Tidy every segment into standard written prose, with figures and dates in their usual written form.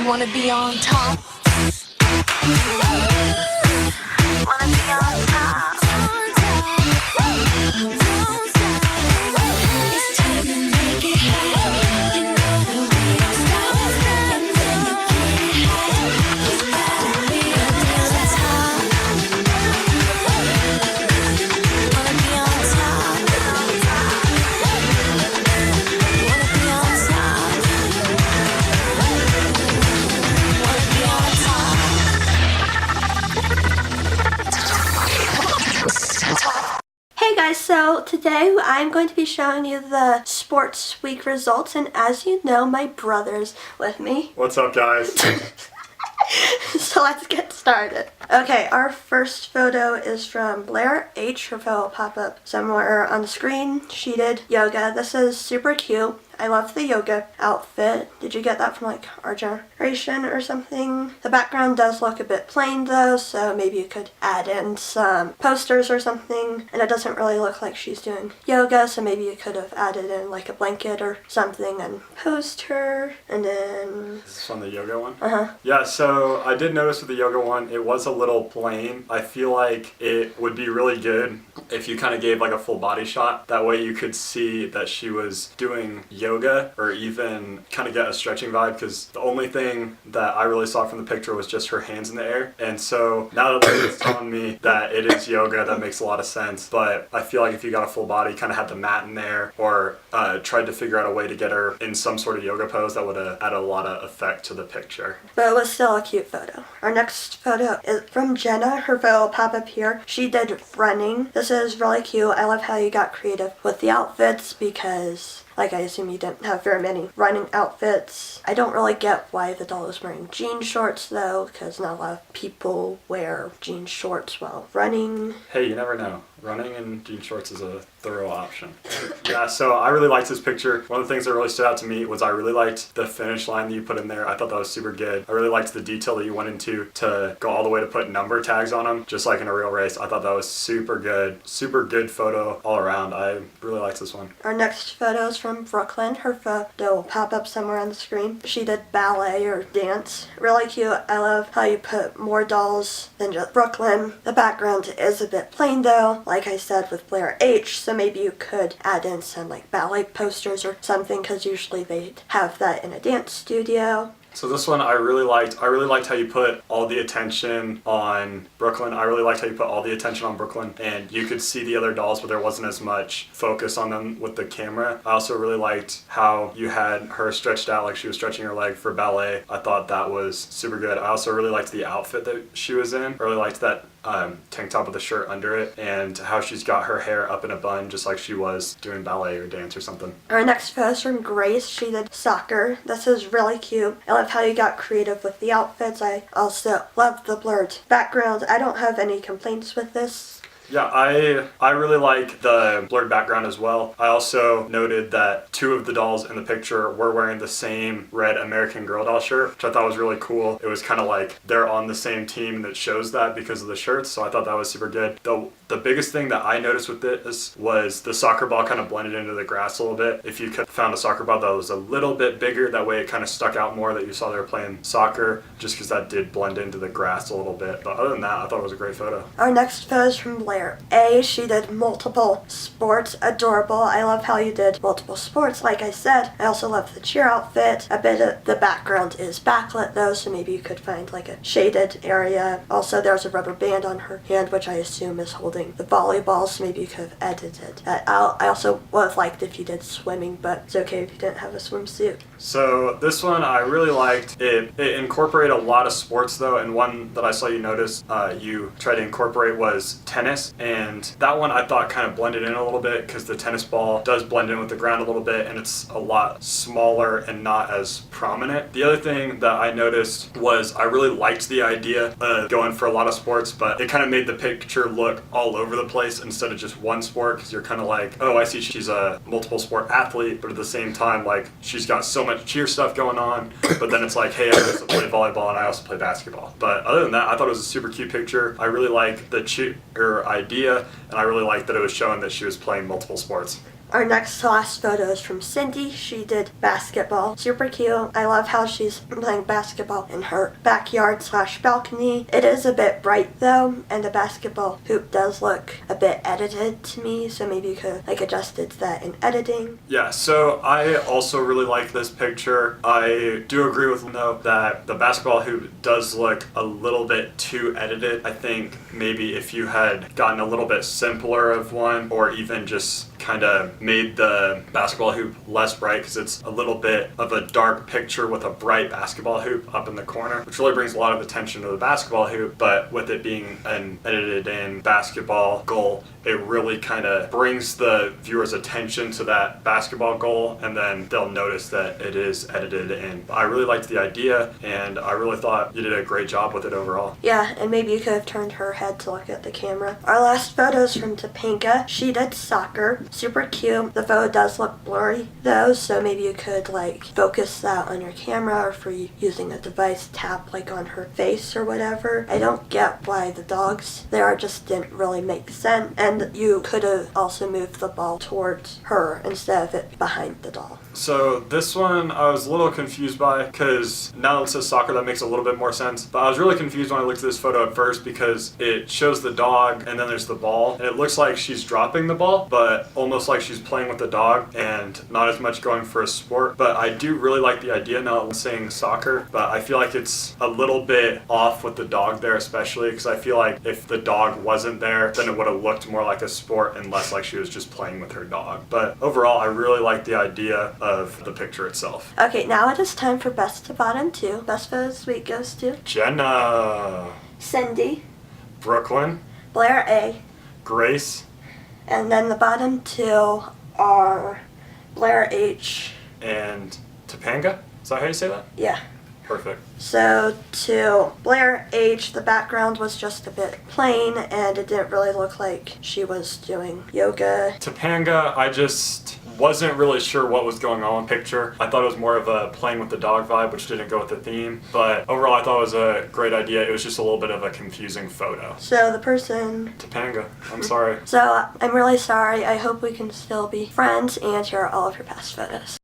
Wanna be on top. Wanna be on top. It's time to make it happen. You know that we don't stop. And when you get it hot, it's better be on top. Wanna be on top. Wanna be on top. Wanna be on top. Hey guys, so today I'm going to be showing you the sports week results, and as you know, my brother's with me. What's up, guys? So let's get started. Okay, our first photo is from Blair H. Her photo will pop up somewhere on the screen. She did yoga. This is super cute. I love the yoga outfit. Did you get that from like our generation or something? The background does look a bit plain though, so maybe you could add in some posters or something. And it doesn't really look like she's doing yoga, so maybe you could have added in like a blanket or something and posed her. And then... This is from the yoga one? Uh-huh. Yeah, so I did notice with the yoga one, it was a little plain. I feel like it would be really good if you kind of gave like a full body shot. That way you could see that she was doing yoga or even kind of get a stretching vibe, because the only thing that I really saw from the picture was just her hands in the air. And so now that it's telling me that it is yoga, that makes a lot of sense. But I feel like if you got a full body, kind of had the mat in there, or tried to figure out a way to get her in some sort of yoga pose, that would have added a lot of effect to the picture. But it was still a cute photo. Our next photo is from Jenna. Her photo will pop up here. She did running. This is really cute. I love how you got creative with the outfits, because like I assume you didn't have very many running outfits. I don't really get why the doll is wearing jean shorts though, because not a lot of people wear jean shorts while running. Hey, you never know. Running in jean shorts is a thorough option. Yeah, so I really liked this picture. One of the things that really stood out to me was I really liked the finish line that you put in there. I thought that was super good. I really liked the detail that you went into to go all the way to put number tags on them, just like in a real race. I thought that was super good. Super good photo all around. I really liked this one. Our next photo is from Brooklyn. Her photo will pop up somewhere on the screen. She did ballet or dance. Really cute. I love how you put more dolls than just Brooklyn. The background is a bit plain though, like I said with Blair H, so maybe you could add in some like ballet posters or something, because usually they have that in a dance studio. So this one I really liked. I really liked how you put all the attention on Brooklyn. I really liked how you put all the attention on Brooklyn, and you could see the other dolls, but there wasn't as much focus on them with the camera. I also really liked how you had her stretched out like she was stretching her leg for ballet. I thought that was super good. I also really liked the outfit that she was in. I really liked that tank top with a shirt under it, and how she's got her hair up in a bun just like she was doing ballet or dance or something. Our next photo is from Grace. She did soccer. This is really cute. I love how you got creative with the outfits. I also love the blurred background. I don't have any complaints with this. Yeah, I really like the blurred background as well. I also noted that two of the dolls in the picture were wearing the same red American Girl doll shirt, which I thought was really cool. It was kind of like they're on the same team, that shows that because of the shirts, so I thought that was super good. The biggest thing that I noticed with this was the soccer ball kind of blended into the grass a little bit. If you could have found a soccer ball that was a little bit bigger, that way it kind of stuck out more that you saw they were playing soccer, just because that did blend into the grass a little bit. But other than that, I thought it was a great photo. Our next photo is from Blair A. She did multiple sports. Adorable. I love how you did multiple sports, like I said. I also love the cheer outfit. A bit of the background is backlit though, so maybe you could find like a shaded area. Also, there's a rubber band on her hand, which I assume is holding the volleyball, so maybe you could have edited that out. I also would have liked if you did swimming, but it's okay if you didn't have a swimsuit. So this one I really liked. It incorporated a lot of sports though, and one that I saw you notice you tried to incorporate was tennis, and that one I thought kind of blended in a little bit, because the tennis ball does blend in with the ground a little bit, and it's a lot smaller and not as prominent. The other thing that I noticed was I really liked the idea of going for a lot of sports, but it kind of made the picture look all over the place instead of just one sport, because you're kind of like, oh, I see she's a multiple sport athlete, but at the same time, like, she's got so much cheer stuff going on, but then it's like, hey, I also play volleyball and I also play basketball. But other than that, I thought it was a super cute picture. I really like the cheer idea, and I really liked that it was showing that she was playing multiple sports. Our next to last photo is from Cindy. She did basketball. Super cute. I love how she's playing basketball in her backyard / balcony. It is a bit bright though, and the basketball hoop does look a bit edited to me, so maybe you could like adjust it to that in editing. Yeah, so I also really like this picture. I do agree with though that the basketball hoop does look a little bit too edited. I think maybe if you had gotten a little bit simpler of one, or even just kind of made the basketball hoop less bright, because it's a little bit of a dark picture with a bright basketball hoop up in the corner, which really brings a lot of attention to the basketball hoop. But with it being an edited in basketball goal, it really kind of brings the viewer's attention to that basketball goal, and then they'll notice that it is edited in. I really liked the idea, and I really thought you did a great job with it overall. Yeah, and maybe you could have turned her head to look at the camera. Our last photo is from Topanga. She did soccer. Super cute. The photo does look blurry though, so maybe you could like focus that on your camera, or for using a device, tap like on her face or whatever. I don't get why the dogs there just didn't really make sense, and you could have also moved the ball towards her instead of it behind the doll. So this one I was a little confused by, because now that it says soccer, that makes a little bit more sense. But I was really confused when I looked at this photo at first, because it shows the dog and then there's the ball, and it looks like she's dropping the ball, but almost like she's playing with the dog and not as much going for a sport. But I do really like the idea now that I'm saying soccer, but I feel like it's a little bit off with the dog there, especially because I feel like if the dog wasn't there, then it would have looked more like a sport and less like she was just playing with her dog. But overall, I really like the idea of the picture itself. Okay, now it is time for best to bottom two. Best photo this week goes to Jenna, Cindy, Brooklyn, Blair A, Grace, and then the bottom two are Blair H. and Topanga. Is that how you say that? Yeah. Perfect. So to Blair H, the background was just a bit plain, and it didn't really look like she was doing yoga. Topanga, I just wasn't really sure what was going on in the picture. I thought it was more of a playing with the dog vibe, which didn't go with the theme. But overall, I thought it was a great idea. It was just a little bit of a confusing photo. So the person... Topanga, I'm sorry. So I'm really sorry. I hope we can still be friends and share all of your past photos.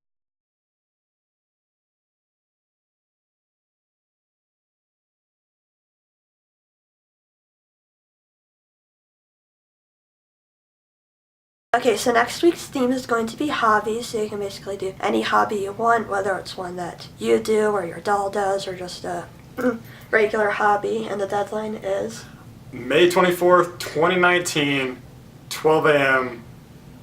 Okay, so next week's theme is going to be hobbies, so you can basically do any hobby you want, whether it's one that you do or your doll does, or just a regular hobby, and the deadline is May 24th, 2019, 12 a.m.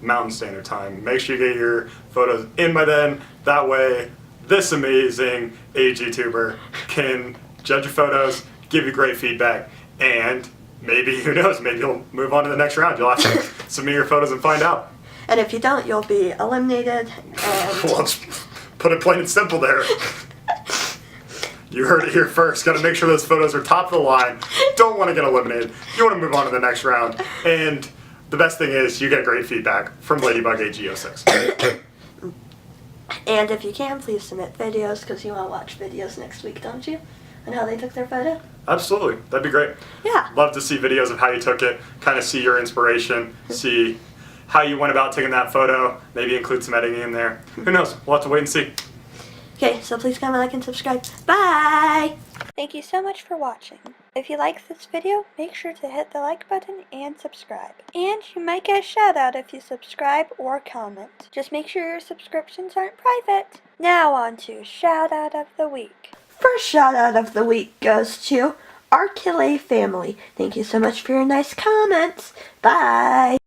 Mountain Standard Time. Make sure you get your photos in by then. That way, this amazing AGTuber can judge your photos, give you great feedback, and maybe, who knows, maybe you'll move on to the next round. You'll have to submit your photos and find out. And if you don't, you'll be eliminated. And Well, let's put it plain and simple there. You heard it here first. Got to make sure those photos are top of the line. Don't want to get eliminated. You want to move on to the next round. And the best thing is you get great feedback from Ladybug AG06. and if you can, please submit videos, because you want to watch videos next week, don't you? And how they took their photo? Absolutely. That'd be great. Yeah. Love to see videos of how you took it, kind of see your inspiration, see how you went about taking that photo, maybe include some editing in there. Who knows? We'll have to wait and see. Okay, so please comment, like, and subscribe. Bye! Thank you so much for watching. If you like this video, make sure to hit the like button and subscribe. And you might get a shout out if you subscribe or comment. Just make sure your subscriptions aren't private. Now on to shout out of the week. First shout out of the week goes to our Kaylyn family. Thank you so much for your nice comments. Bye!